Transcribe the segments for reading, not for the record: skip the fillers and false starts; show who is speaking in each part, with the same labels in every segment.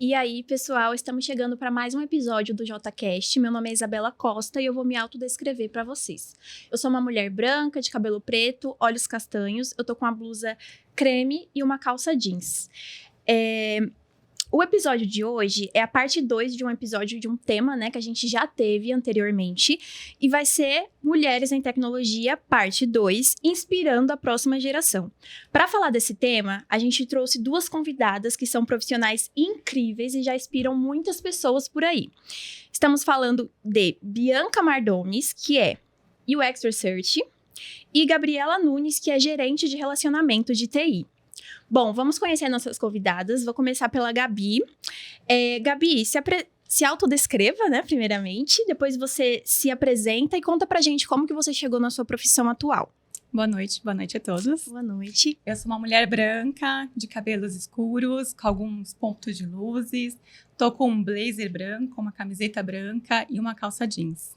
Speaker 1: E aí, pessoal, estamos chegando para mais um episódio do JCast. Meu nome é Isabela Costa e eu vou me autodescrever para vocês. Eu sou uma mulher branca, de cabelo preto, olhos castanhos, eu tô com uma blusa creme e uma calça jeans. O episódio de hoje é a parte 2 de um episódio de um tema, né, que a gente já teve anteriormente, e vai ser Mulheres em Tecnologia, parte 2, inspirando a próxima geração. Para falar desse tema, a gente trouxe duas convidadas que são profissionais incríveis e já inspiram muitas pessoas por aí. Estamos falando de Bianca Mardones, que é UX Research, e Gabriela Nunes, que é gerente de relacionamento de TI. Bom, vamos conhecer nossas convidadas. Vou começar pela Gabi. Gabi, se autodescreva, né, primeiramente. Depois você se apresenta e conta pra gente como que você chegou na sua profissão atual.
Speaker 2: Boa noite a todos.
Speaker 1: Boa noite.
Speaker 2: Eu sou uma mulher branca, de cabelos escuros, com alguns pontos de luzes. Tô com um blazer branco, uma camiseta branca e uma calça jeans.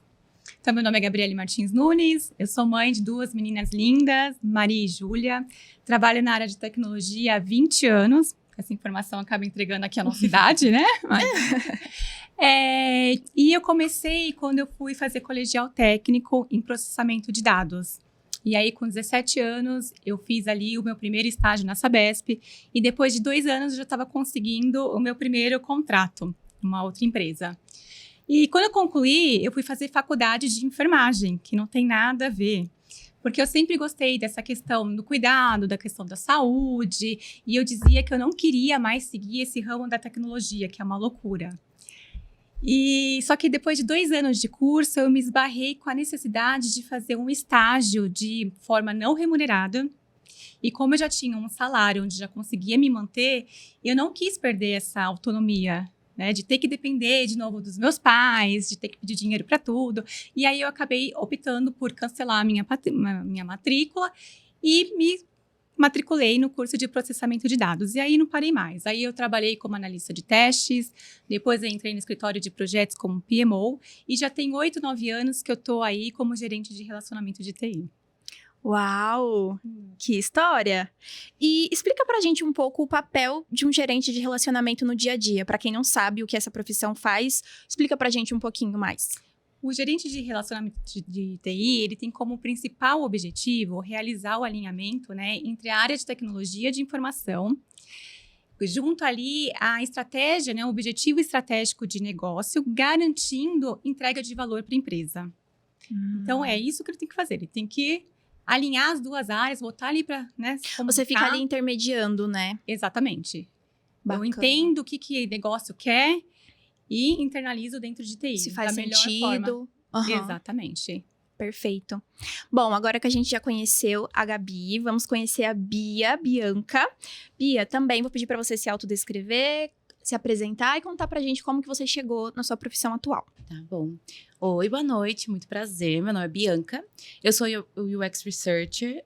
Speaker 2: Então, meu nome é Gabriele Martins Nunes, eu sou mãe de duas meninas lindas, Maria e Júlia. Trabalho na área de tecnologia há 20 anos. Essa informação acaba entregando aqui a nossa idade, né? E eu comecei quando eu fui fazer colegial técnico em processamento de dados. E aí, com 17 anos, eu fiz ali o meu primeiro estágio na Sabesp. E depois de 2 anos, eu já estava conseguindo o meu primeiro contrato numa outra empresa. E quando eu concluí, eu fui fazer faculdade de enfermagem, que não tem nada a ver. Porque eu sempre gostei dessa questão do cuidado, da questão da saúde. E eu dizia que eu não queria mais seguir esse ramo da tecnologia, que é uma loucura. E só que depois de 2 anos de curso, eu me esbarrei com a necessidade de fazer um estágio de forma não remunerada. E como eu já tinha um salário onde já conseguia me manter, eu não quis perder essa autonomia, né, de ter que depender de novo dos meus pais, de ter que pedir dinheiro para tudo. E aí eu acabei optando por cancelar a minha matrícula e me matriculei no curso de processamento de dados. E aí não parei mais. Aí eu trabalhei como analista de testes, depois eu entrei no escritório de projetos como PMO e já tem 8, 9 anos que eu estou aí como gerente de relacionamento de TI.
Speaker 1: Uau, que história! E explica pra gente um pouco o papel de um gerente de relacionamento no dia a dia. Pra quem não sabe o que essa profissão faz, explica pra gente um pouquinho mais.
Speaker 2: O gerente de relacionamento de TI, ele tem como principal objetivo realizar o alinhamento, né, entre a área de tecnologia de informação, junto ali à estratégia, né, o objetivo estratégico de negócio, garantindo entrega de valor para a empresa. Então, é isso que ele tem que fazer. Ele tem que alinhar as duas áreas, botar ali para, né,
Speaker 1: Você fica ali intermediando, né?
Speaker 2: Exatamente.
Speaker 1: Bacana.
Speaker 2: Eu entendo o que negócio quer e internalizo dentro de TI.
Speaker 1: Se faz
Speaker 2: da melhor
Speaker 1: sentido.
Speaker 2: Forma. Exatamente.
Speaker 1: Perfeito. Bom, agora que a gente já conheceu a Gabi, vamos conhecer a Bianca. Bia, também vou pedir para você se autodescrever, se apresentar e contar pra gente como que você chegou na sua profissão atual.
Speaker 3: Tá bom. Oi, boa noite, muito prazer. Meu nome é Bianca. Eu sou UX Researcher.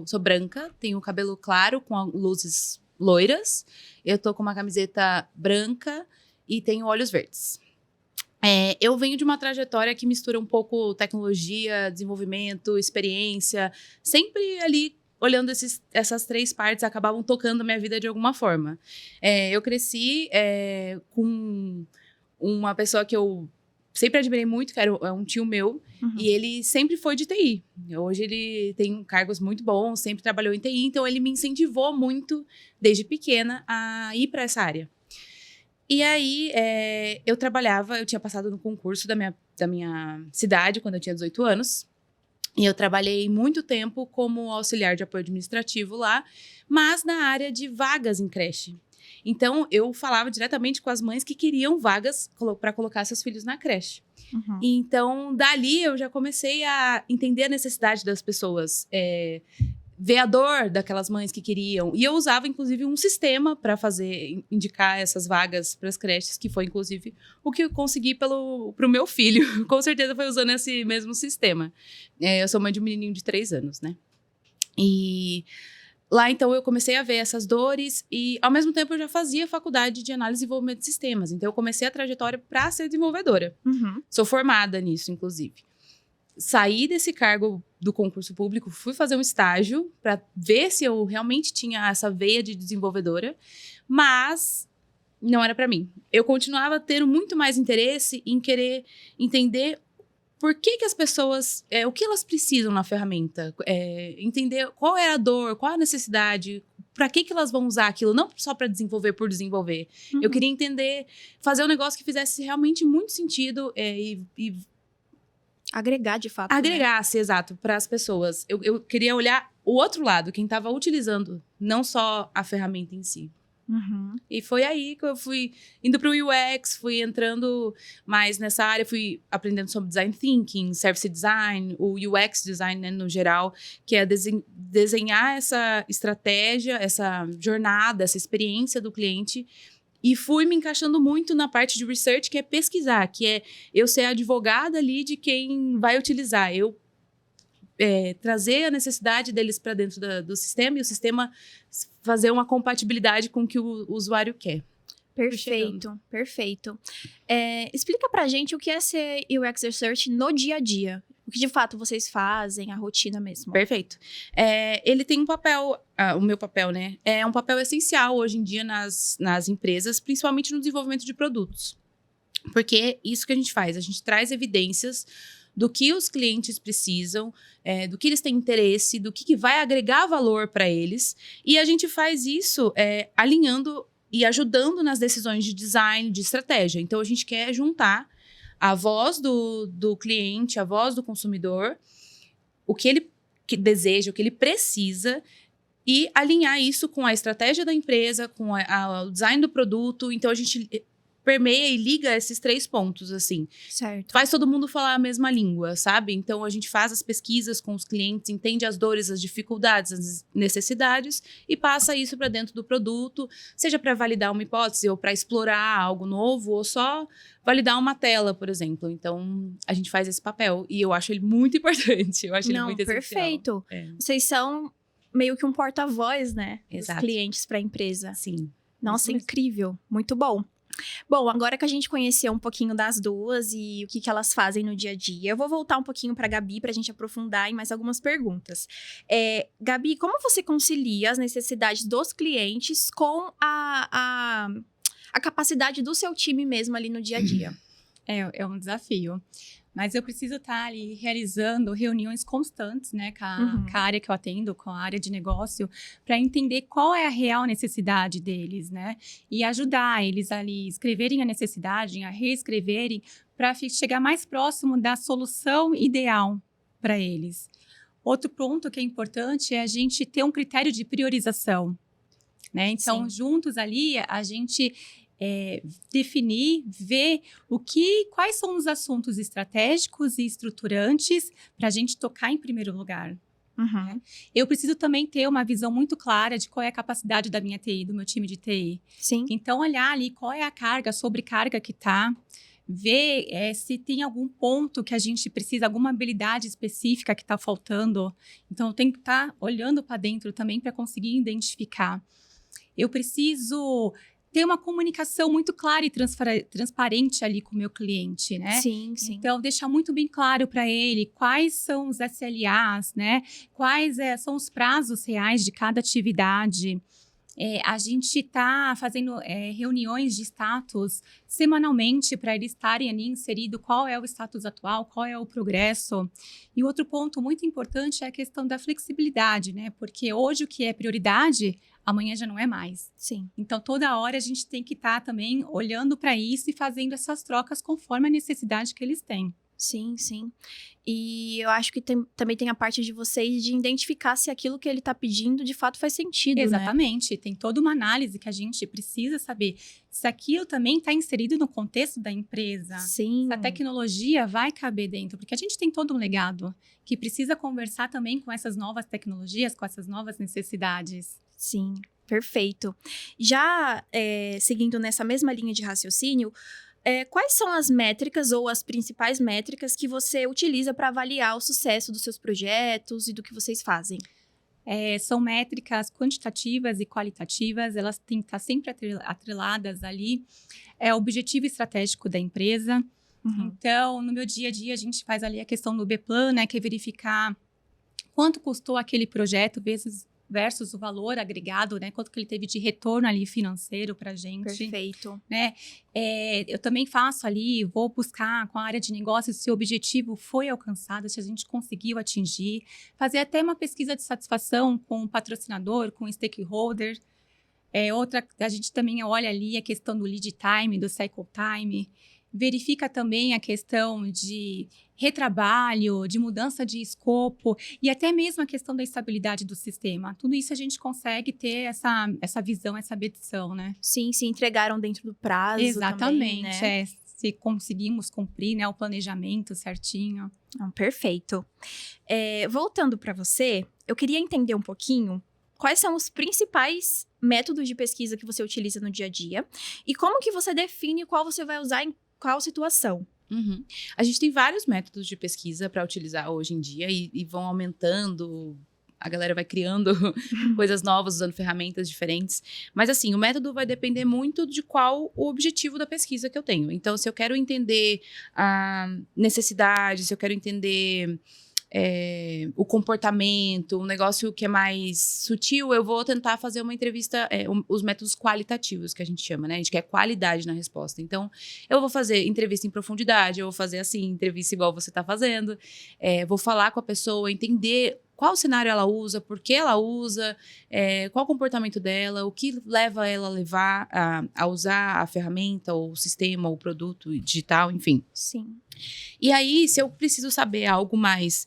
Speaker 3: Sou branca, tenho cabelo claro com luzes loiras. Eu tô com uma camiseta branca e tenho olhos verdes. Eu venho de uma trajetória que mistura um pouco tecnologia, desenvolvimento, experiência, sempre ali olhando essas 3 partes, acabavam tocando a minha vida de alguma forma. Eu cresci com uma pessoa que eu sempre admirei muito, que é um tio meu, e ele sempre foi de TI. Hoje ele tem cargos muito bons, sempre trabalhou em TI, então ele me incentivou muito, desde pequena, a ir para essa área. E aí, eu tinha passado no concurso da minha cidade, quando eu tinha 18 anos, e eu trabalhei muito tempo como auxiliar de apoio administrativo lá, mas na área de vagas em creche. Então, eu falava diretamente com as mães que queriam vagas para colocar seus filhos na creche. Então, dali eu já comecei a entender a necessidade das pessoas, ver a dor daquelas mães que queriam. E eu usava, inclusive, um sistema para indicar essas vagas para as creches, que foi, inclusive, o que eu consegui pro meu filho. Com certeza foi usando esse mesmo sistema. Eu sou mãe de um menininho de 3 anos, né? E lá, então, eu comecei a ver essas dores e, ao mesmo tempo, eu já fazia faculdade de análise e desenvolvimento de sistemas. Então, eu comecei a trajetória para ser desenvolvedora. Sou formada nisso, inclusive. Saí desse cargo do concurso público, fui fazer um estágio para ver se eu realmente tinha essa veia de desenvolvedora, mas não era para mim. Eu continuava tendo muito mais interesse em querer entender por que as pessoas, o que elas precisam na ferramenta, entender qual é a dor, qual é a necessidade, para que elas vão usar aquilo, não só para desenvolver por desenvolver.
Speaker 1: Uhum.
Speaker 3: Eu queria entender, fazer um negócio que fizesse realmente muito sentido e
Speaker 1: Agregar, de fato. Né?
Speaker 3: agregasse, exato, para as pessoas. Eu queria olhar o outro lado, quem estava utilizando, não só a ferramenta em si.
Speaker 1: Uhum.
Speaker 3: E foi aí que eu fui indo para o UX, fui entrando mais nessa área, fui aprendendo sobre design thinking, service design, o UX design, né, no geral, que é desenhar essa estratégia, essa jornada, essa experiência do cliente. E fui me encaixando muito na parte de research, que é pesquisar, que é eu ser a advogada ali de quem vai utilizar. Eu trazer a necessidade deles para dentro do sistema e o sistema fazer uma compatibilidade com o que o usuário quer.
Speaker 1: Perfeito, perfeito. Explica pra gente o que é ser UX Research no dia a dia. O que de fato vocês fazem, a rotina mesmo.
Speaker 3: Perfeito. Ele tem um papel, o meu papel, né? É um papel essencial hoje em dia nas empresas, principalmente no desenvolvimento de produtos. Porque isso que a gente faz, a gente traz evidências do que os clientes precisam, do que eles têm interesse, do que vai agregar valor para eles. E a gente faz isso alinhando e ajudando nas decisões de design, de estratégia. Então, a gente quer juntar a voz do cliente, a voz do consumidor, o que ele deseja, o que ele precisa, e alinhar isso com a estratégia da empresa, com o design do produto. Então, a gente permeia e liga esses 3 pontos, assim.
Speaker 1: Certo.
Speaker 3: Faz todo mundo falar a mesma língua, sabe? Então, a gente faz as pesquisas com os clientes, entende as dores, as dificuldades, as necessidades e passa isso para dentro do produto, seja para validar uma hipótese ou para explorar algo novo ou só validar uma tela, por exemplo. Então, a gente faz esse papel e eu acho ele muito importante. Eu acho ele muito essencial.
Speaker 1: Perfeito. Vocês são meio que um porta-voz, né?
Speaker 3: Exato.
Speaker 1: Dos clientes para a empresa.
Speaker 3: Sim.
Speaker 1: Nossa, incrível. Muito bom. Bom, agora que a gente conheceu um pouquinho das duas e o que elas fazem no dia a dia, eu vou voltar um pouquinho para a Gabi para a gente aprofundar em mais algumas perguntas. Gabi, como você concilia as necessidades dos clientes com a capacidade do seu time mesmo ali no dia a dia?
Speaker 2: É um desafio. Mas eu preciso estar ali realizando reuniões constantes, né, com a área que eu atendo, com a área de negócio, para entender qual é a real necessidade deles, né? E ajudar eles ali escreverem a necessidade, a reescreverem, para chegar mais próximo da solução ideal para eles. Outro ponto que é importante é a gente ter um critério de priorização, né? Então, juntos ali, a gente definir, ver quais são os assuntos estratégicos e estruturantes para a gente tocar em primeiro lugar. Né? Eu preciso também ter uma visão muito clara de qual é a capacidade da minha TI, do meu time de TI.
Speaker 1: Sim.
Speaker 2: Então, olhar ali qual é a carga, a sobrecarga que está, ver se tem algum ponto que a gente precisa, alguma habilidade específica que está faltando. Então, eu tenho que estar olhando para dentro também para conseguir identificar. Eu preciso ter uma comunicação muito clara e transparente ali com o meu cliente, né?
Speaker 1: Sim, sim.
Speaker 2: Então, deixar muito bem claro para ele quais são os SLAs, né? Quais são os prazos reais de cada atividade. A gente está fazendo reuniões de status semanalmente para eles estarem ali inserido qual é o status atual, qual é o progresso. E outro ponto muito importante é a questão da flexibilidade, né? Porque hoje o que é prioridade, amanhã já não é mais.
Speaker 1: Sim.
Speaker 2: Então, toda hora a gente tem que estar também olhando para isso e fazendo essas trocas conforme a necessidade que eles têm.
Speaker 1: Sim, sim. E eu acho que também tem a parte de vocês de identificar se aquilo que ele está pedindo de fato faz sentido,
Speaker 2: Exatamente.
Speaker 1: Né?
Speaker 2: Tem toda uma análise que a gente precisa saber se aquilo também está inserido no contexto da empresa.
Speaker 1: Sim.
Speaker 2: Se a tecnologia vai caber dentro. Porque a gente tem todo um legado que precisa conversar também com essas novas tecnologias, com essas novas necessidades.
Speaker 1: Sim, perfeito. Já seguindo nessa mesma linha de raciocínio, quais são as métricas ou as principais métricas que você utiliza para avaliar o sucesso dos seus projetos e do que vocês fazem?
Speaker 2: São métricas quantitativas e qualitativas, elas têm que estar sempre atreladas ali ao objetivo estratégico da empresa. Então, no meu dia a dia, a gente faz ali a questão do B-Plan, né, que é verificar quanto custou aquele projeto vezes versus o valor agregado, né? Quanto que ele teve de retorno ali financeiro para a gente.
Speaker 1: Perfeito.
Speaker 2: Né? Eu também faço ali, vou buscar com a área de negócios se o objetivo foi alcançado, se a gente conseguiu atingir, fazer até uma pesquisa de satisfação com o patrocinador, com o stakeholder. A gente também olha ali a questão do lead time, do cycle time, verifica também a questão de retrabalho, de mudança de escopo e até mesmo a questão da estabilidade do sistema. Tudo isso a gente consegue ter essa visão, essa medição, né?
Speaker 1: Sim, se entregaram dentro do prazo.
Speaker 2: Exatamente,
Speaker 1: também, né?
Speaker 2: Se conseguimos cumprir, né, o planejamento certinho.
Speaker 1: Perfeito. Voltando para você, eu queria entender um pouquinho quais são os principais métodos de pesquisa que você utiliza no dia a dia e como que você define qual você vai usar em qual situação.
Speaker 3: Uhum. A gente tem vários métodos de pesquisa para utilizar hoje em dia e vão aumentando. A galera vai criando coisas novas, usando ferramentas diferentes. Mas, assim, o método vai depender muito de qual o objetivo da pesquisa que eu tenho. Então, se eu quero entender a necessidade, se eu quero entender o comportamento, um negócio que é mais sutil, eu vou tentar fazer uma entrevista, os métodos qualitativos que a gente chama, né? A gente quer qualidade na resposta. Então, eu vou fazer entrevista em profundidade, eu vou fazer assim, entrevista igual você está fazendo, vou falar com a pessoa, entender qual cenário ela usa, por que ela usa, qual o comportamento dela, o que leva ela a usar a ferramenta, ou o sistema, ou o produto digital, enfim.
Speaker 1: Sim.
Speaker 3: E aí, se eu preciso saber algo mais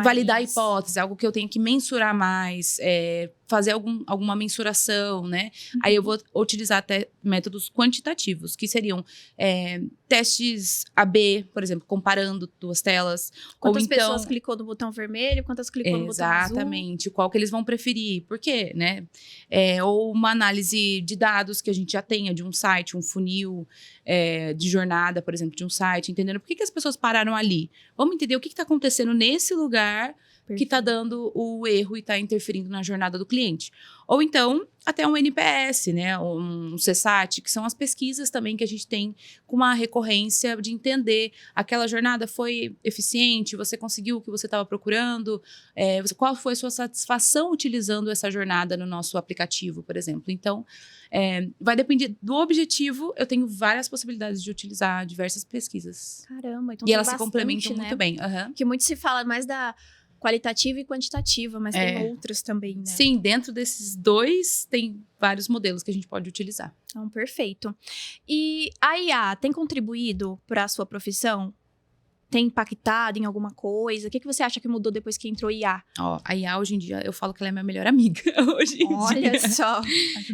Speaker 3: validar a hipótese, algo que eu tenho que mensurar mais, fazer alguma mensuração, né? Aí eu vou utilizar até métodos quantitativos, que seriam testes AB, por exemplo, comparando duas telas.
Speaker 1: Quantas pessoas clicou no botão vermelho, quantas clicou no botão azul.
Speaker 3: Exatamente, qual que eles vão preferir, por quê, né? Ou uma análise de dados que a gente já tenha de um site, um funil de jornada, por exemplo, de um site, entendendo por que as pessoas pararam ali. Vamos entender o que está acontecendo nesse lugar que está dando o erro e está interferindo na jornada do cliente. Ou então, até um NPS, né? Um CSAT, que são as pesquisas também que a gente tem com uma recorrência de entender aquela jornada foi eficiente, você conseguiu o que você estava procurando, qual foi a sua satisfação utilizando essa jornada no nosso aplicativo, por exemplo. Então, vai depender do objetivo, eu tenho várias possibilidades de utilizar diversas pesquisas.
Speaker 1: Caramba, então
Speaker 3: e elas se complementam, né? Muito bem.
Speaker 1: Que muito se fala mais da qualitativa e quantitativa, mas tem outras também, né?
Speaker 3: Sim, dentro desses dois tem vários modelos que a gente pode utilizar.
Speaker 1: Então, perfeito. E a IA tem contribuído para a sua profissão? Tem impactado em alguma coisa? O que você acha que mudou depois que entrou IA?
Speaker 3: A IA, hoje em dia, eu falo que ela é minha melhor amiga. Hoje em
Speaker 1: Olha
Speaker 3: dia.
Speaker 1: Só.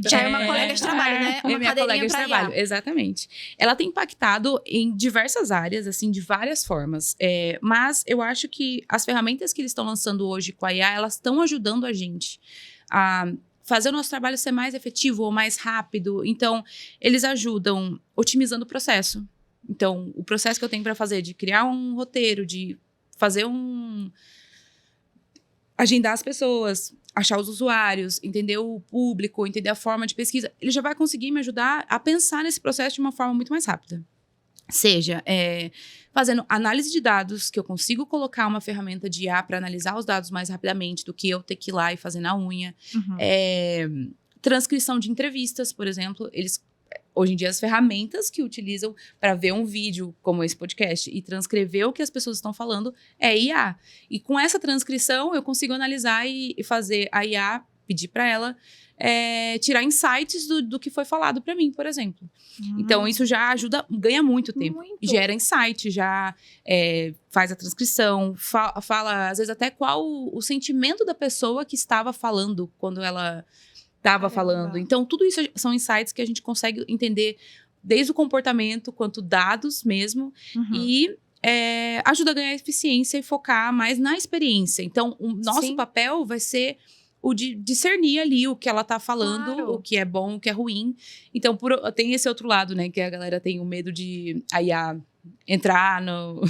Speaker 1: Já é uma colega de trabalho, né? Uma
Speaker 3: minha colega de trabalho,
Speaker 1: IA.
Speaker 3: exatamente. Ela tem impactado em diversas áreas, assim, de várias formas. Mas eu acho que as ferramentas que eles estão lançando hoje com a IA, elas estão ajudando a gente a fazer o nosso trabalho ser mais efetivo ou mais rápido. Então, eles ajudam otimizando o processo. Então, o processo que eu tenho para fazer de criar um roteiro, de fazer agendar as pessoas, achar os usuários, entender o público, entender a forma de pesquisa, ele já vai conseguir me ajudar a pensar nesse processo de uma forma muito mais rápida. Seja fazendo análise de dados, que eu consigo colocar uma ferramenta de IA para analisar os dados mais rapidamente do que eu ter que ir lá e fazer na unha.
Speaker 1: Uhum.
Speaker 3: Transcrição de entrevistas, por exemplo, hoje em dia, as ferramentas que utilizam para ver um vídeo como esse podcast e transcrever o que as pessoas estão falando é IA. E com essa transcrição, eu consigo analisar e fazer a IA, pedir para ela tirar insights do que foi falado para mim, por exemplo. Então, isso já ajuda, ganha muito tempo. Gera insight, já faz a transcrição, fala, às vezes, até qual o sentimento da pessoa que estava falando quando ela estava falando. Então, tudo isso são insights que a gente consegue entender desde o comportamento quanto dados mesmo.
Speaker 1: Uhum.
Speaker 3: E ajuda a ganhar eficiência e focar mais na experiência. Então, o nosso papel vai ser o de discernir ali o que ela tá falando,
Speaker 1: claro,
Speaker 3: o que é bom, o que é ruim. Então, tem esse outro lado, né? Que a galera tem o medo de a IA entrar no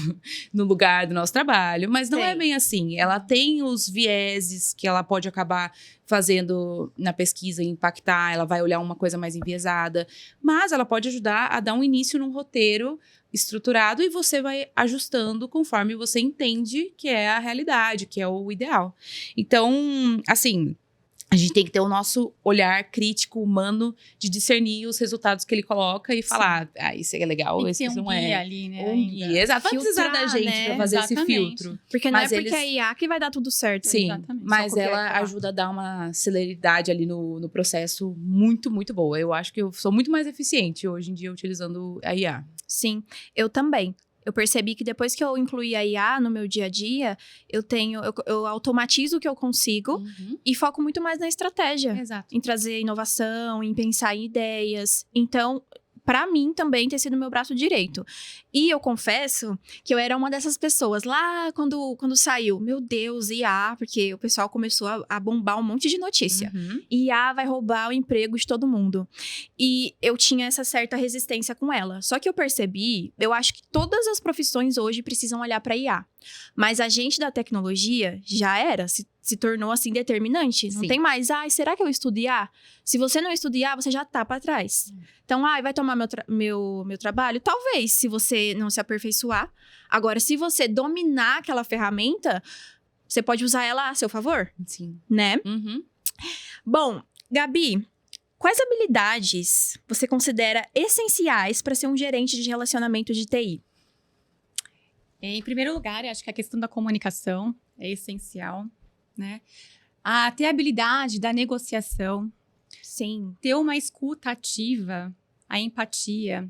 Speaker 3: lugar do nosso trabalho, mas não é
Speaker 1: Tem.
Speaker 3: bem assim. Ela tem os vieses que ela pode acabar fazendo na pesquisa e impactar, ela vai olhar uma coisa mais enviesada, mas ela pode ajudar a dar um início num roteiro estruturado e você vai ajustando conforme você entende que é a realidade, que é o ideal. Então, assim, a gente tem que ter o nosso olhar crítico, humano, de discernir os resultados que ele coloca e falar, isso é legal,
Speaker 2: Tem que
Speaker 3: esse
Speaker 2: ter um
Speaker 3: não
Speaker 2: guia
Speaker 3: é.
Speaker 2: ali, né?
Speaker 3: Um
Speaker 2: ainda.
Speaker 3: guia, exato. Vai precisar da
Speaker 1: Filtrar,
Speaker 3: gente
Speaker 1: né?
Speaker 3: pra fazer esse
Speaker 2: Exatamente.
Speaker 3: filtro.
Speaker 1: Porque não
Speaker 3: Mas
Speaker 1: é porque
Speaker 3: eles-
Speaker 1: é IA que vai dar tudo certo.
Speaker 3: Sim,
Speaker 2: Exatamente.
Speaker 3: mas
Speaker 1: Só copiar e
Speaker 3: ela
Speaker 1: colar.
Speaker 3: ajuda a dar uma celeridade ali no processo muito, muito boa. Eu acho que eu sou muito mais eficiente hoje em dia utilizando a IA.
Speaker 1: Sim, eu também. Eu percebi que depois que eu incluí a IA no meu dia a dia, eu automatizo o que eu consigo e foco muito mais na estratégia.
Speaker 2: Exato.
Speaker 1: Em trazer inovação, em pensar em ideias. Então, pra mim também tem sido meu braço direito. E eu confesso que eu era uma dessas pessoas lá quando saiu, meu Deus, IA, porque o pessoal começou a bombar um monte de notícia.
Speaker 3: Uhum.
Speaker 1: IA vai roubar o emprego de todo mundo. E eu tinha essa certa resistência com ela. Só que eu percebi, eu acho que todas as profissões hoje precisam olhar para IA. Mas a gente da tecnologia já era, se tornou assim determinante. Não
Speaker 3: Sim.
Speaker 1: tem mais, será que eu estudo IA? Se você não estuda IA, você já tá para trás. Então, vai tomar meu trabalho? Talvez, se você não se aperfeiçoar. Agora, se você dominar aquela ferramenta, você pode usar ela a seu favor,
Speaker 3: Sim.
Speaker 1: né?
Speaker 3: Uhum.
Speaker 1: Bom, Gabi, quais habilidades você considera essenciais para ser um gerente de relacionamento de TI?
Speaker 2: Em primeiro lugar, eu acho que a questão da comunicação é essencial, né? Ter a habilidade da negociação,
Speaker 1: Sim.
Speaker 2: ter uma escuta ativa, a empatia.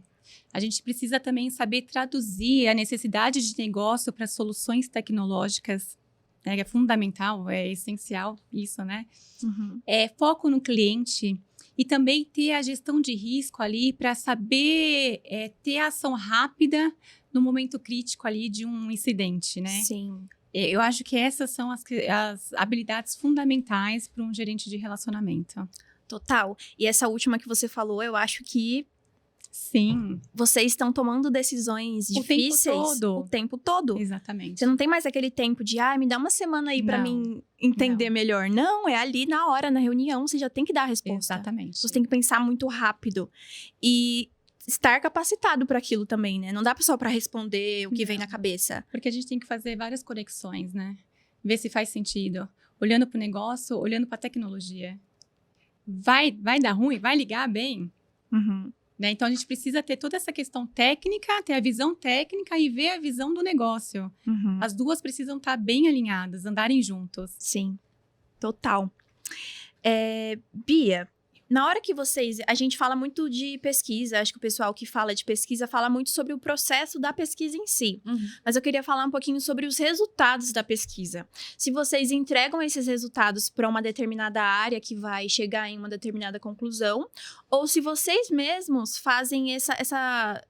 Speaker 2: A gente precisa também saber traduzir a necessidade de negócio para soluções tecnológicas, né? Que é fundamental, é essencial isso, né?
Speaker 1: Uhum.
Speaker 2: Foco no cliente e também ter a gestão de risco ali para saber ter ação rápida no momento crítico ali de um incidente, né?
Speaker 1: Sim.
Speaker 2: Eu acho que essas são as habilidades fundamentais para um gerente de relacionamento.
Speaker 1: Total. E essa última que você falou, eu acho que
Speaker 2: Sim,
Speaker 1: vocês estão tomando decisões
Speaker 2: O tempo
Speaker 1: difíceis
Speaker 2: todo.
Speaker 1: o tempo todo.
Speaker 2: exatamente.
Speaker 1: Você não tem mais aquele tempo de, me dá uma semana aí pra
Speaker 2: Não,
Speaker 1: mim entender melhor. Não, é ali na hora, na reunião, você já tem que dar a resposta.
Speaker 2: Exatamente.
Speaker 1: Você tem que pensar muito rápido. E estar capacitado para aquilo também, né? Não dá só pra responder o que vem
Speaker 2: Não.
Speaker 1: na cabeça.
Speaker 2: Porque a gente tem que fazer várias conexões, né? Ver se faz sentido. Olhando para o negócio, olhando para a tecnologia. Vai dar ruim? Vai ligar bem?
Speaker 1: Uhum.
Speaker 2: Né? Então, a gente precisa ter toda essa questão técnica, ter a visão técnica e ver a visão do negócio.
Speaker 1: Uhum.
Speaker 2: As duas precisam estar bem alinhadas, andarem juntos.
Speaker 1: Sim, total. Bia, na hora que a gente fala muito de pesquisa, acho que o pessoal que fala de pesquisa fala muito sobre o processo da pesquisa em si.
Speaker 3: Uhum.
Speaker 1: Mas eu queria falar um pouquinho sobre os resultados da pesquisa. Se vocês entregam esses resultados para uma determinada área que vai chegar em uma determinada conclusão, ou se vocês mesmos fazem essa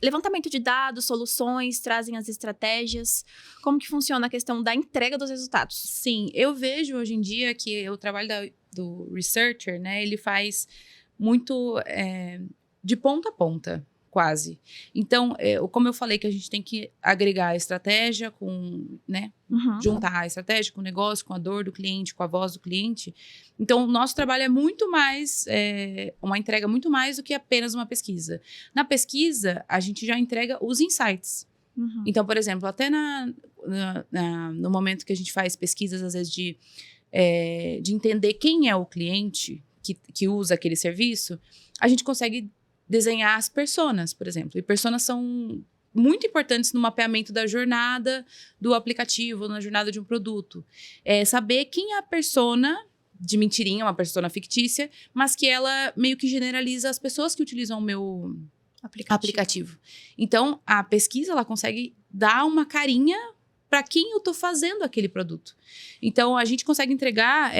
Speaker 1: levantamento de dados, soluções, trazem as estratégias. Como que funciona a questão da entrega dos resultados?
Speaker 3: Sim, eu vejo hoje em dia que o trabalho do researcher, né, ele faz muito de ponta a ponta, quase. Então, como eu falei que a gente tem que agregar a estratégia com, né,
Speaker 1: Uhum.
Speaker 3: juntar a estratégia com o negócio, com a dor do cliente, com a voz do cliente. Então, o nosso trabalho é muito mais, uma entrega muito mais do que apenas uma pesquisa. Na pesquisa, a gente já entrega os insights.
Speaker 1: Uhum.
Speaker 3: Então, por exemplo, até no momento que a gente faz pesquisas, às vezes, de entender quem é o cliente que usa aquele serviço, a gente consegue desenhar as personas, por exemplo. E personas são muito importantes no mapeamento da jornada do aplicativo, na jornada de um produto. Saber quem é a persona de mentirinha, uma persona fictícia, mas que ela meio que generaliza as pessoas que utilizam o meu aplicativo. Então, a pesquisa, ela consegue dar uma carinha para quem eu estou fazendo aquele produto. Então, a gente consegue entregar,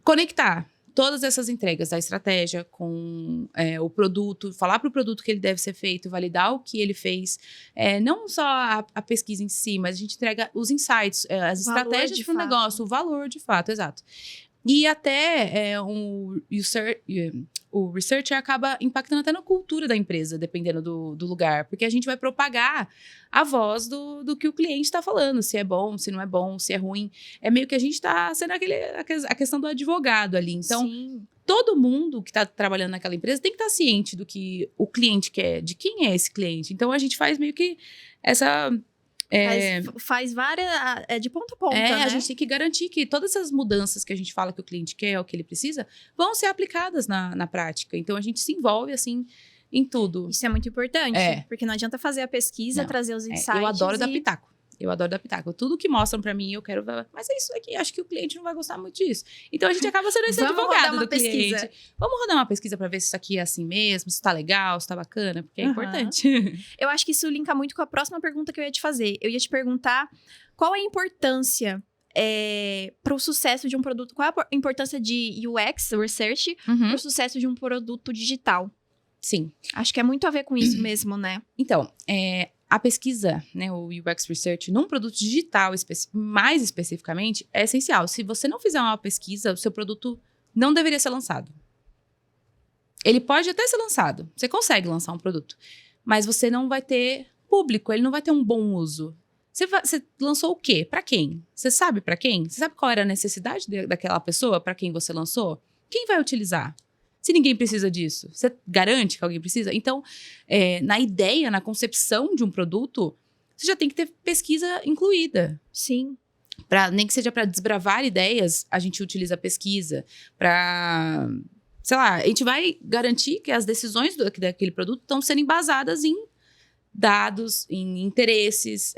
Speaker 3: conectar todas essas entregas da estratégia com o produto, falar para o produto que ele deve ser feito, validar o que ele fez. Não só a pesquisa em si, mas a gente entrega os insights, as estratégias para o negócio, o valor de fato, exato. E até o researcher acaba impactando até na cultura da empresa, dependendo do lugar. Porque a gente vai propagar a voz do que o cliente está falando. Se é bom, se não é bom, se é ruim. É meio que a gente está sendo a questão do advogado ali. Então,
Speaker 1: Sim.
Speaker 3: todo mundo que está trabalhando naquela empresa tem que estar ciente do que o cliente quer, de quem é esse cliente. Então, a gente faz meio que essa...
Speaker 1: Faz várias... de ponta a ponta, né?
Speaker 3: A gente tem que garantir que todas essas mudanças que a gente fala que o cliente quer, o que ele precisa, vão ser aplicadas na prática. Então, a gente se envolve, assim, em tudo.
Speaker 1: Isso é muito importante, porque não adianta fazer a pesquisa,
Speaker 3: Não.
Speaker 1: trazer os insights.
Speaker 3: Eu adoro dar pitaco. Eu adoro dar pitaco. Tudo que mostram pra mim, eu quero ver. Mas é isso aqui, acho que o cliente não vai gostar muito disso. Então, a gente acaba sendo esse
Speaker 1: Vamos rodar
Speaker 3: advogado
Speaker 1: uma
Speaker 3: do cliente.
Speaker 1: pesquisa.
Speaker 3: Vamos rodar uma pesquisa pra ver se isso aqui é assim mesmo, se tá legal, se tá bacana, porque é importante.
Speaker 1: Eu acho que isso linka muito com a próxima pergunta que eu ia te fazer. Eu ia te perguntar qual a importância para o sucesso de um produto, qual a importância de UX, Research, para o sucesso de um produto digital.
Speaker 3: Sim.
Speaker 1: Acho que é muito a ver com isso mesmo, né?
Speaker 3: Então, a pesquisa, né, o UX Research, num produto digital, mais especificamente, é essencial. Se você não fizer uma pesquisa, o seu produto não deveria ser lançado. Ele pode até ser lançado. Você consegue lançar um produto. Mas você não vai ter público, ele não vai ter um bom uso. Você lançou o quê? Para quem? Você sabe para quem? Você sabe qual era a necessidade daquela pessoa para quem você lançou? Quem vai utilizar? Se ninguém precisa disso, você garante que alguém precisa? Então, na ideia, na concepção de um produto, você já tem que ter pesquisa incluída.
Speaker 1: Sim.
Speaker 3: Nem que seja para desbravar ideias, a gente utiliza a pesquisa. Para, sei lá, a gente vai garantir que as decisões daquele produto estão sendo embasadas em dados, em interesses.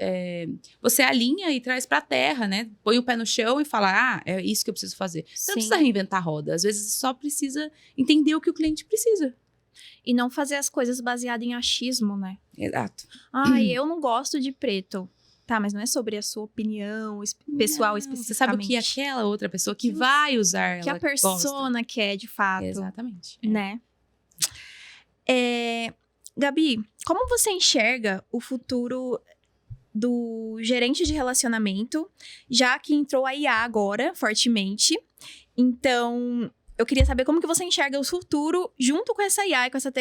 Speaker 3: Você alinha e traz para a terra, né? Põe o pé no chão e fala, é isso que eu preciso fazer. Você não precisa reinventar a roda. Às vezes, só precisa entender o que o cliente precisa.
Speaker 1: E não fazer as coisas baseadas em achismo, né?
Speaker 3: Exato.
Speaker 1: Eu não gosto de preto. Tá, mas não é sobre a sua opinião pessoal especificamente.
Speaker 3: Você sabe o que aquela outra pessoa que vai usar,
Speaker 1: que a persona quer, de fato.
Speaker 3: Exatamente.
Speaker 1: Né? Gabi, como você enxerga o futuro do gerente de relacionamento, já que entrou a IA agora, fortemente? Então, eu queria saber como que você enxerga o futuro junto com essa IA e com essa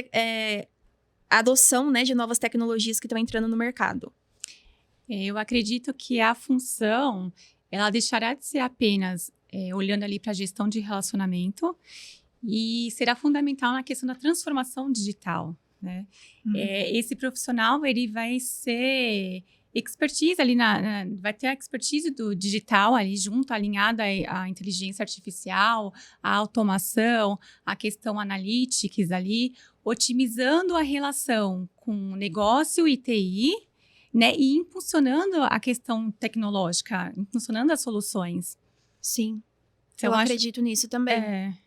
Speaker 1: adoção, né, de novas tecnologias que estão entrando no mercado.
Speaker 2: Eu acredito que a função, ela deixará de ser apenas olhando ali para a gestão de relacionamento e será fundamental na questão da transformação digital. Né? Esse profissional, ele vai ser expertise ali, vai ter a expertise do digital ali junto, alinhada à inteligência artificial, à automação, à questão analytics ali, otimizando a relação com negócio e TI, né? E impulsionando a questão tecnológica, impulsionando as soluções.
Speaker 1: Sim. Então, eu acredito nisso também.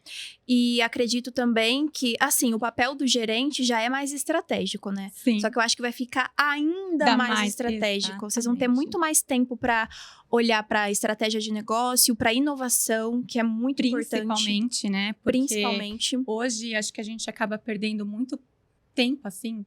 Speaker 1: E acredito também que, assim, o papel do gerente já é mais estratégico, né?
Speaker 2: Sim.
Speaker 1: Só que eu acho que vai ficar ainda mais estratégico. Exatamente. Vocês vão ter muito mais tempo para olhar para a estratégia de negócio, para inovação, que é muito importante.
Speaker 2: Principalmente, né? Porque
Speaker 1: principalmente.
Speaker 2: Hoje, acho que a gente acaba perdendo muito tempo, assim,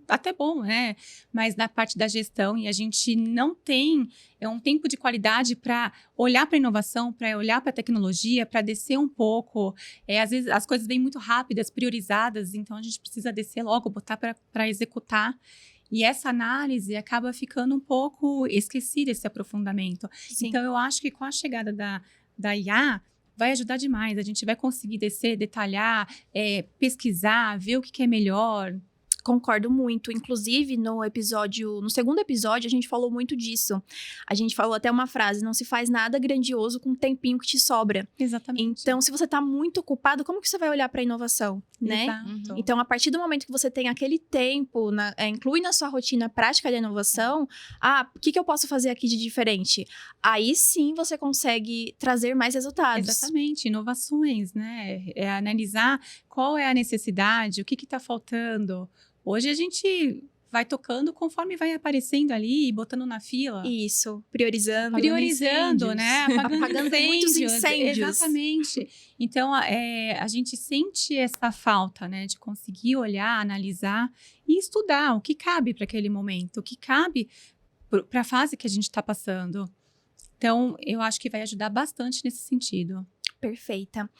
Speaker 2: até bom, né? Mas na parte da gestão, e a gente não tem um tempo de qualidade para olhar para a inovação, para olhar para a tecnologia, para descer um pouco. Às vezes as coisas vêm muito rápidas, priorizadas, então a gente precisa descer logo, botar para executar. E essa análise acaba ficando um pouco esquecida, esse aprofundamento.
Speaker 1: Sim.
Speaker 2: Então, eu acho que com a chegada da IA, vai ajudar demais. A gente vai conseguir descer, detalhar, pesquisar, ver o que é melhor.
Speaker 1: Concordo muito. Inclusive, no segundo episódio, a gente falou muito disso. A gente falou até uma frase: não se faz nada grandioso com o tempinho que te sobra.
Speaker 2: Exatamente.
Speaker 1: Então, se você tá muito ocupado, como que você vai olhar pra inovação, né?
Speaker 2: Exato.
Speaker 1: Então, a partir do momento que você tem aquele tempo, inclui na sua rotina prática de inovação, o que eu posso fazer aqui de diferente? Aí sim você consegue trazer mais resultados.
Speaker 2: Exatamente. Inovações, né? Analisar qual é a necessidade, o que está faltando. Hoje a gente vai tocando conforme vai aparecendo ali e botando na fila.
Speaker 1: Isso, priorizando,
Speaker 2: né? Apagando
Speaker 1: muitos incêndios.
Speaker 2: Exatamente. Então, a gente sente essa falta, né? De conseguir olhar, analisar e estudar o que cabe para aquele momento, o que cabe para a fase que a gente está passando. Então, eu acho que vai ajudar bastante nesse sentido.
Speaker 1: Perfeita.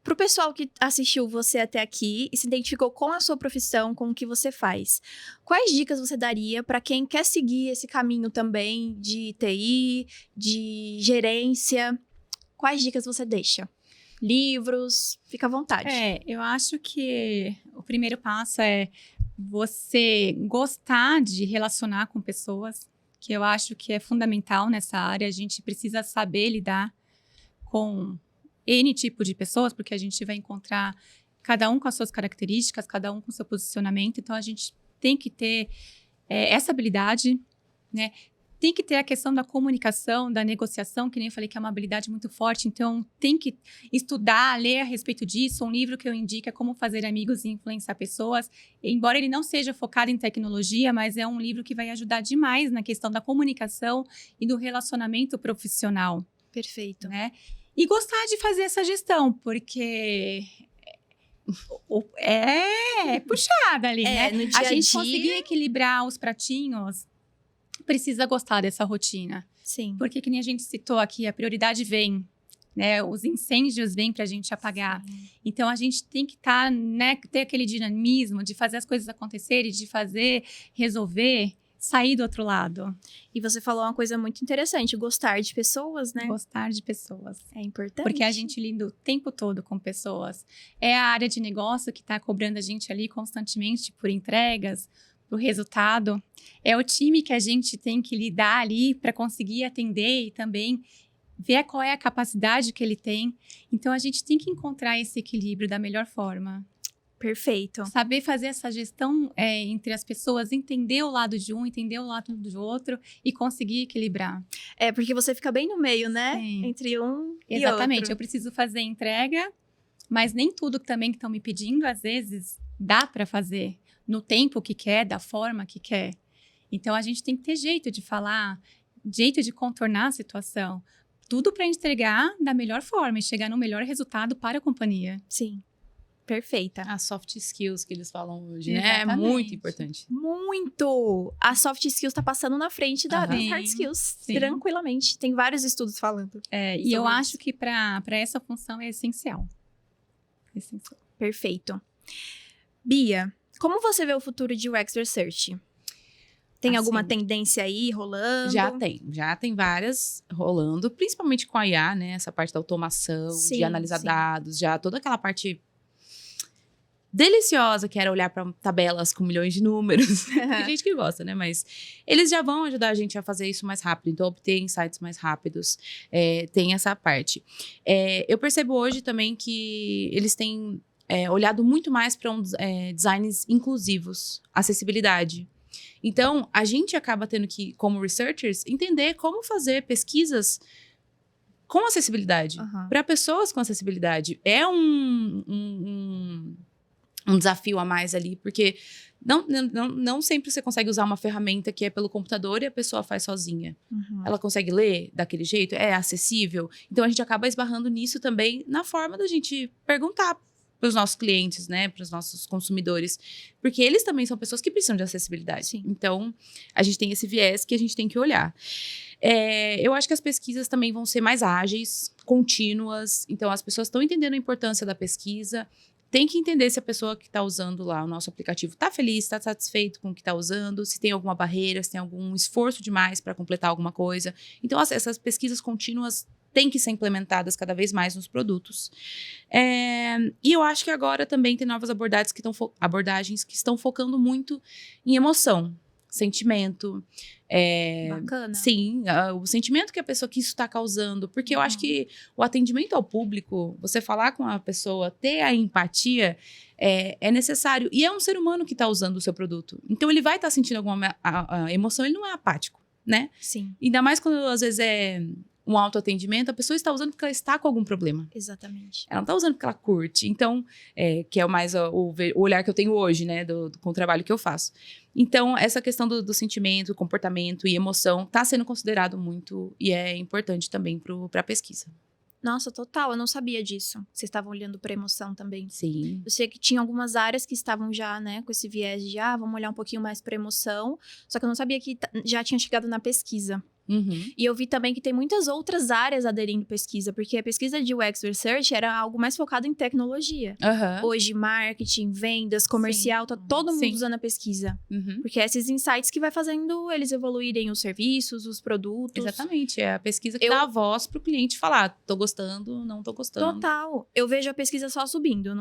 Speaker 1: Pro pessoal que assistiu você até aqui e se identificou com a sua profissão, com o que você faz, quais dicas você daria para quem quer seguir esse caminho também de TI, de gerência? Quais dicas você deixa? Livros? Fica à vontade.
Speaker 2: Eu acho que o primeiro passo é você gostar de relacionar com pessoas, que eu acho que é fundamental nessa área. A gente precisa saber lidar com N tipo de pessoas, porque a gente vai encontrar cada um com as suas características, cada um com o seu posicionamento. Então, a gente tem que ter essa habilidade, né? Tem que ter a questão da comunicação, da negociação, que nem eu falei que é uma habilidade muito forte. Então, tem que estudar, ler a respeito disso. Um livro que eu indico é Como Fazer Amigos e Influenciar Pessoas. Embora ele não seja focado em tecnologia, mas é um livro que vai ajudar demais na questão da comunicação e do relacionamento profissional.
Speaker 1: Perfeito.
Speaker 2: Né? E gostar de fazer essa gestão, porque é puxada ali, né?
Speaker 1: No dia
Speaker 2: A gente
Speaker 1: dia,
Speaker 2: conseguir equilibrar os pratinhos, precisa gostar dessa rotina.
Speaker 1: sim.
Speaker 2: Porque, que nem a gente citou aqui, a prioridade vem, né? Os incêndios vêm para a gente apagar.
Speaker 1: Sim.
Speaker 2: Então, a gente tem que estar, né? Ter aquele dinamismo de fazer as coisas acontecerem, de fazer, resolver, sair do outro lado.
Speaker 1: E você falou uma coisa muito interessante, gostar de pessoas, né?
Speaker 2: Gostar de pessoas.
Speaker 1: É importante.
Speaker 2: Porque a gente lida o tempo todo com pessoas. É a área de negócio que está cobrando a gente ali constantemente por entregas, por resultado. É o time que a gente tem que lidar ali para conseguir atender e também ver qual é a capacidade que ele tem. Então, a gente tem que encontrar esse equilíbrio da melhor forma.
Speaker 1: Perfeito.
Speaker 2: Saber fazer essa gestão entre as pessoas, entender o lado de um, entender o lado do outro e conseguir equilibrar.
Speaker 1: Porque você fica bem no meio, né?
Speaker 2: Sim.
Speaker 1: Entre um e
Speaker 2: Exatamente.
Speaker 1: outro.
Speaker 2: Eu preciso fazer entrega, mas nem tudo também que estão me pedindo, às vezes, dá para fazer no tempo que quer, da forma que quer. Então, a gente tem que ter jeito de falar, jeito de contornar a situação. Tudo para entregar da melhor forma e chegar no melhor resultado para a companhia.
Speaker 1: Sim. Perfeita.
Speaker 3: As soft skills que eles falam hoje, né? É
Speaker 2: Exatamente.
Speaker 3: muito importante.
Speaker 1: Muito! A soft skills tá passando na frente das
Speaker 2: Sim,
Speaker 1: hard skills.
Speaker 2: sim.
Speaker 1: Tranquilamente. Tem vários estudos falando.
Speaker 2: E eu
Speaker 1: Sobre
Speaker 2: acho que para essa função é essencial. Essencial.
Speaker 1: Perfeito. Bia, como você vê o futuro de UX Research? Tem alguma
Speaker 3: Assim,
Speaker 1: tendência aí rolando?
Speaker 3: Já tem várias rolando, principalmente com a IA, né? Essa parte da automação,
Speaker 1: Sim,
Speaker 3: de analisar
Speaker 1: sim.
Speaker 3: dados, já toda aquela parte deliciosa que era olhar para tabelas com milhões de números. Tem gente que gosta, né? Mas eles já vão ajudar a gente a fazer isso mais rápido, então obter insights mais rápidos. Tem essa parte. Eu percebo hoje também que eles têm olhado muito mais para designs inclusivos, acessibilidade. Então, a gente acaba tendo que, como researchers, entender como fazer pesquisas com acessibilidade,
Speaker 1: Aham.
Speaker 3: para pessoas com acessibilidade. É um desafio a mais ali, porque não sempre você consegue usar uma ferramenta que é pelo computador e a pessoa faz sozinha.
Speaker 1: Uhum.
Speaker 3: Ela consegue ler daquele jeito? É acessível? Então, a gente acaba esbarrando nisso também na forma da gente perguntar para os nossos clientes, né? Para os nossos consumidores. Porque eles também são pessoas que precisam de acessibilidade.
Speaker 1: Sim.
Speaker 3: Então, a gente tem esse viés que a gente tem que olhar. Eu acho que as pesquisas também vão ser mais ágeis, contínuas. Então, as pessoas estão entendendo a importância da pesquisa. Tem que entender se a pessoa que está usando lá o nosso aplicativo está feliz, está satisfeito com o que está usando, se tem alguma barreira, se tem algum esforço demais para completar alguma coisa. Então, essas pesquisas contínuas têm que ser implementadas cada vez mais nos produtos. E eu acho que agora também tem novas abordagens que estão focando muito em emoção, sentimento.
Speaker 1: Bacana.
Speaker 3: Sim, o sentimento que isso está causando. Porque eu acho que o atendimento ao público, você falar com a pessoa, ter a empatia, é necessário. E é um ser humano que está usando o seu produto. Então, ele vai estar sentindo alguma emoção, ele não é apático, né?
Speaker 1: Sim,
Speaker 3: Ainda mais quando, às vezes, é um autoatendimento, a pessoa está usando porque ela está com algum problema.
Speaker 1: exatamente.
Speaker 3: Ela não está usando porque ela curte. Então, que é mais o olhar que eu tenho hoje, né? Com o trabalho que eu faço. Então, essa questão do sentimento, comportamento e emoção está sendo considerado muito e é importante também para a pesquisa.
Speaker 1: Nossa, total, eu não sabia disso. Vocês estavam olhando para emoção também.
Speaker 3: Sim.
Speaker 1: Eu sei que tinha algumas áreas que estavam já, né, com esse viés de, vamos olhar um pouquinho mais para emoção. Só que eu não sabia que já tinha chegado na pesquisa. E eu vi também que tem muitas outras áreas aderindo pesquisa, porque a pesquisa de UX Research era algo mais focado em tecnologia. Hoje, marketing, vendas, comercial, tá todo mundo usando a pesquisa. Porque é esses insights que vai fazendo eles evoluírem os serviços, os produtos.
Speaker 3: Exatamente, é a pesquisa que dá a voz pro cliente falar, tô gostando, não tô gostando.
Speaker 1: Total. Eu vejo a pesquisa só subindo,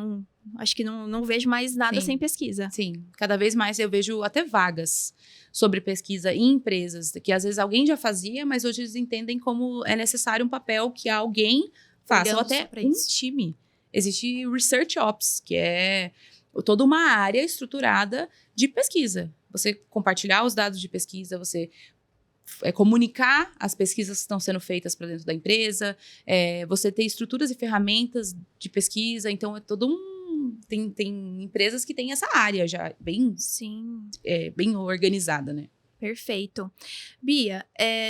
Speaker 1: acho que não vejo mais nada sem pesquisa.
Speaker 3: Sim, cada vez mais eu vejo até vagas sobre pesquisa em empresas, que às vezes alguém já fazia, mas hoje eles entendem como é necessário um papel que alguém faça, ou até um time. Existe Research Ops, que é toda uma área estruturada de pesquisa. Você compartilhar os dados de pesquisa, você comunicar as pesquisas que estão sendo feitas para dentro da empresa, você ter estruturas e ferramentas de pesquisa, então é todo tem empresas que têm essa área já bem, bem organizada, né?
Speaker 1: Perfeito. Bia,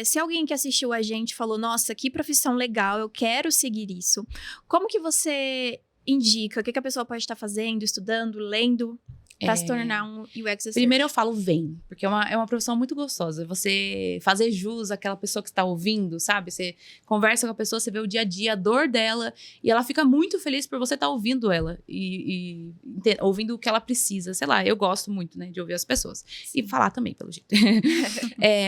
Speaker 1: se alguém que assistiu a gente falou, nossa, que profissão legal, eu quero seguir isso, como que você indica? O que a pessoa pode estar fazendo, estudando, lendo, para se tornar um UX Researcher?
Speaker 3: Primeiro eu falo vem, porque é uma profissão muito gostosa. Você fazer jus àquela pessoa que está ouvindo, sabe? Você conversa com a pessoa, você vê o dia a dia, a dor dela, e ela fica muito feliz por você estar ouvindo ela e ouvindo o que ela precisa. Sei lá, eu gosto muito, né, de ouvir as pessoas. Sim. E falar também, pelo jeito.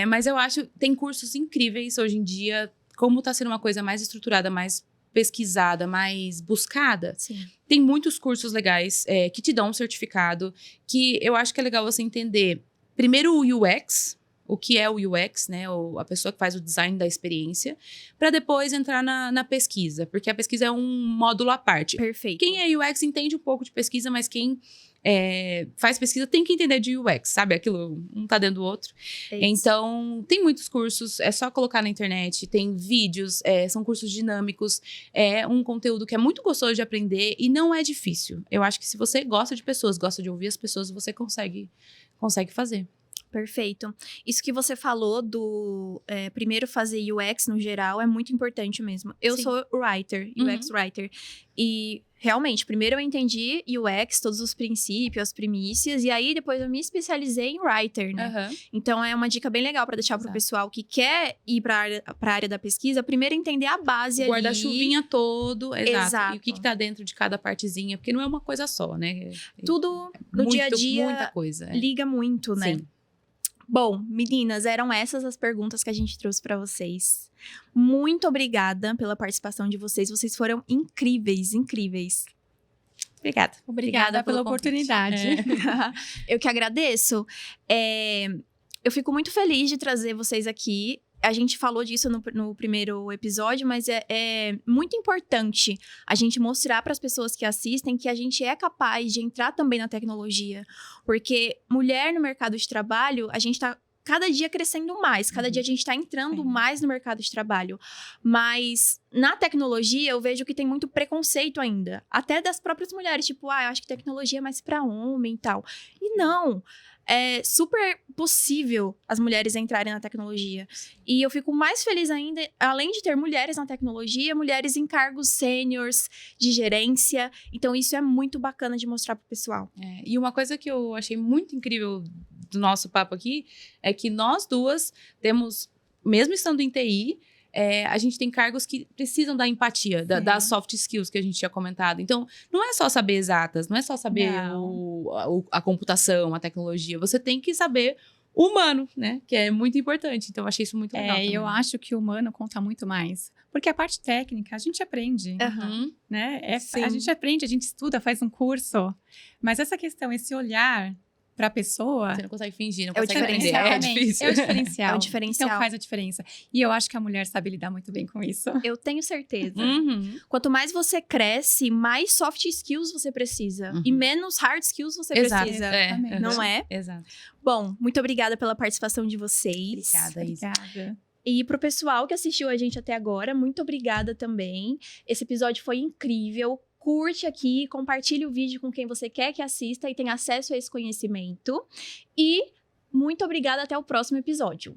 Speaker 3: Mas eu acho, tem cursos incríveis hoje em dia, como está sendo uma coisa mais estruturada, mais pesquisada, mais buscada.
Speaker 1: Sim.
Speaker 3: Tem muitos cursos legais que te dão um certificado, que eu acho que é legal você entender, primeiro o UX, o que é o UX, né, ou a pessoa que faz o design da experiência, para depois entrar na pesquisa, porque a pesquisa é um módulo à parte.
Speaker 1: Perfeito.
Speaker 3: Quem é UX entende um pouco de pesquisa, mas quem faz pesquisa tem que entender de UX, sabe? Aquilo um tá dentro do outro. Então, tem muitos cursos, é só colocar na internet, tem vídeos, são cursos dinâmicos, é um conteúdo que é muito gostoso de aprender e não é difícil. Eu acho que se você gosta de pessoas, gosta de ouvir as pessoas, você consegue fazer.
Speaker 1: Perfeito. Isso que você falou do primeiro fazer UX no geral é muito importante mesmo. Eu sou UX writer. E realmente, primeiro eu entendi UX, todos os princípios, as primícias, e aí depois eu me especializei em writer, né? Então é uma dica bem legal para deixar pro pessoal que quer ir pra área da pesquisa, primeiro entender a base ali.
Speaker 3: Guarda-chuvinha todo, exato. E o que tá dentro de cada partezinha, porque não é uma coisa só, né?
Speaker 1: Tudo no dia a dia
Speaker 3: muita coisa,
Speaker 1: liga muito, né?
Speaker 3: Sim.
Speaker 1: Bom, meninas, eram essas as perguntas que a gente trouxe para vocês. Muito obrigada pela participação de vocês. Vocês foram incríveis, incríveis.
Speaker 2: Obrigada pela oportunidade.
Speaker 1: Eu que agradeço. Eu fico muito feliz de trazer vocês aqui. A gente falou disso no primeiro episódio, mas é muito importante a gente mostrar para as pessoas que assistem que a gente é capaz de entrar também na tecnologia. Porque mulher no mercado de trabalho, a gente está cada dia crescendo mais. Cada dia a gente está entrando mais no mercado de trabalho. Mas na tecnologia, eu vejo que tem muito preconceito ainda. Até das próprias mulheres. Tipo, eu acho que tecnologia é mais para homem e tal. E não. É super possível as mulheres entrarem na tecnologia. E eu fico mais feliz ainda, além de ter mulheres na tecnologia, mulheres em cargos sêniors, de gerência. Então, isso é muito bacana de mostrar pro pessoal.
Speaker 3: E uma coisa que eu achei muito incrível do nosso papo aqui é que nós duas temos, mesmo estando em TI, a gente tem cargos que precisam da empatia, das soft skills que a gente tinha comentado. Então, não é só saber exatas, não é só saber a computação, a tecnologia. Você tem que saber o humano, né? Que é muito importante. Então, eu achei isso muito legal também.
Speaker 2: Eu acho que o humano conta muito mais. Porque a parte técnica, a gente aprende. Né? A gente aprende, a gente estuda, faz um curso. Mas essa questão, esse olhar para a pessoa...
Speaker 3: Você não consegue fingir, não
Speaker 2: é
Speaker 3: consegue aprender. É difícil.
Speaker 2: É o diferencial.
Speaker 1: É o diferencial.
Speaker 2: Então faz a diferença. E eu acho que a mulher sabe lidar muito bem com isso.
Speaker 1: Eu tenho certeza. Quanto mais você cresce, mais soft skills você precisa. E menos hard skills você precisa. Não é?
Speaker 3: Exato.
Speaker 1: Bom, muito obrigada pela participação de vocês.
Speaker 2: Obrigada.
Speaker 1: E pro pessoal que assistiu a gente até agora, muito obrigada também. Esse episódio foi incrível. Curte aqui, compartilhe o vídeo com quem você quer que assista e tenha acesso a esse conhecimento. E muito obrigada, até o próximo episódio.